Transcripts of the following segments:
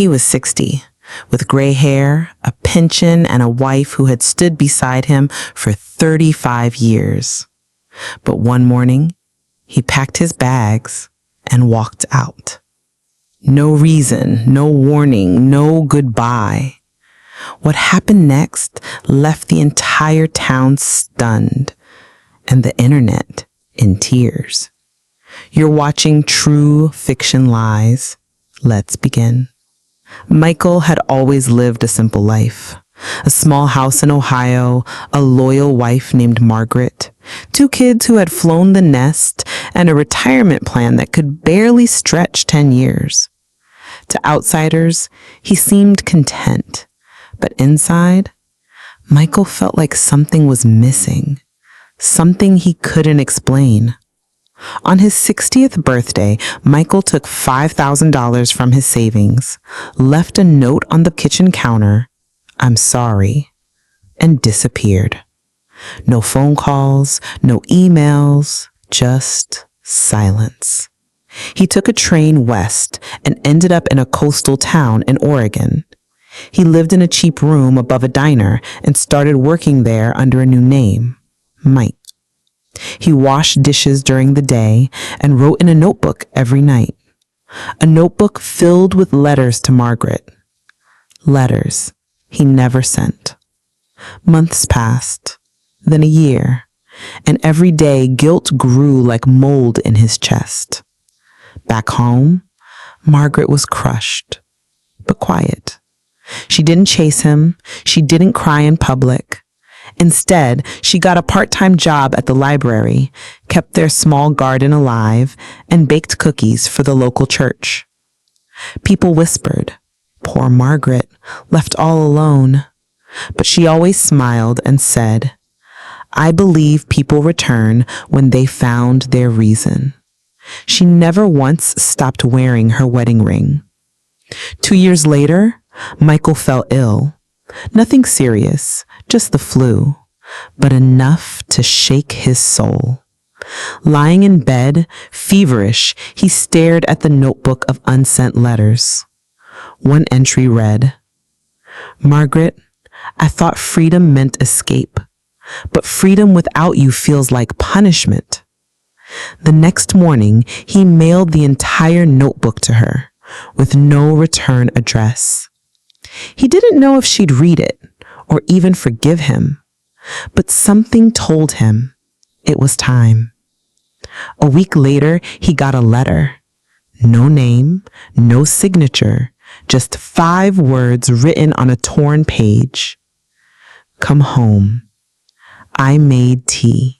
He was 60, with gray hair, a pension, and a wife who had stood beside him for 35 years. But one morning, he packed his bags and walked out. No reason, no warning, no goodbye. What happened next left the entire town stunned and the internet in tears. You're watching True Fiction Lies. Let's begin. Michael had always lived a simple life. A small house in Ohio, a loyal wife named Margaret, 2 kids who had flown the nest, and a retirement plan that could barely stretch 10 years. To outsiders, he seemed content, but inside, Michael felt like something was missing, something he couldn't explain. On his 60th birthday, Michael took $5,000 from his savings, left a note on the kitchen counter, "I'm sorry," and disappeared. No phone calls, no emails, just silence. He took a train west and ended up in a coastal town in Oregon. He lived in a cheap room above a diner and started working there under a new name, Mike. He washed dishes during the day and wrote in a notebook every night. A notebook filled with letters to Margaret. Letters he never sent. Months passed, then a year, and every day guilt grew like mold in his chest. Back home, Margaret was crushed, but quiet. She didn't chase him. She didn't cry in public. Instead, she got a part-time job at the library, kept their small garden alive, and baked cookies for the local church. People whispered, "Poor Margaret, left all alone." But she always smiled and said, "I believe people return when they found their reason." She never once stopped wearing her wedding ring. 2 years later, Michael fell ill. Nothing serious, just the flu, but enough to shake his soul. Lying in bed, feverish, he stared at the notebook of unsent letters. One entry read, "Margaret, I thought freedom meant escape, but freedom without you feels like punishment." The next morning, he mailed the entire notebook to her, with no return address. He didn't know if she'd read it or even forgive him, but something told him it was time. A week later, he got a letter. No name, no signature, just 5 words written on a torn page. "Come home. I made tea."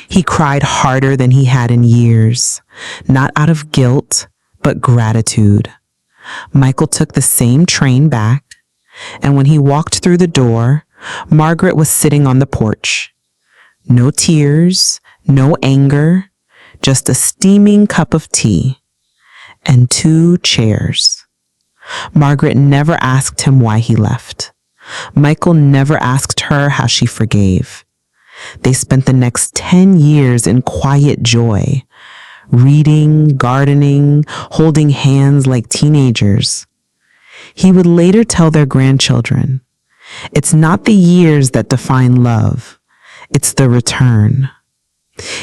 He cried harder than he had in years, not out of guilt, but gratitude. Michael took the same train back, and when he walked through the door, Margaret was sitting on the porch. No tears, no anger, just a steaming cup of tea and 2 chairs. Margaret never asked him why he left. Michael never asked her how she forgave. They spent the next 10 years in quiet joy, reading, gardening, holding hands like teenagers. He would later tell their grandchildren, "It's not the years that define love, it's the return."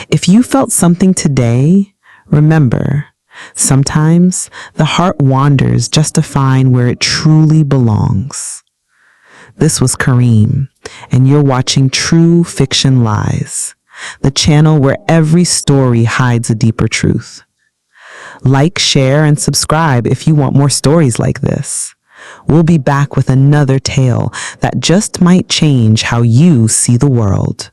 If you felt something today, remember, sometimes the heart wanders just to find where it truly belongs. This was Kareem, and you're watching True Fiction Lies, the channel where every story hides a deeper truth. Like, share, and subscribe if you want more stories like this. We'll be back with another tale that just might change how you see the world.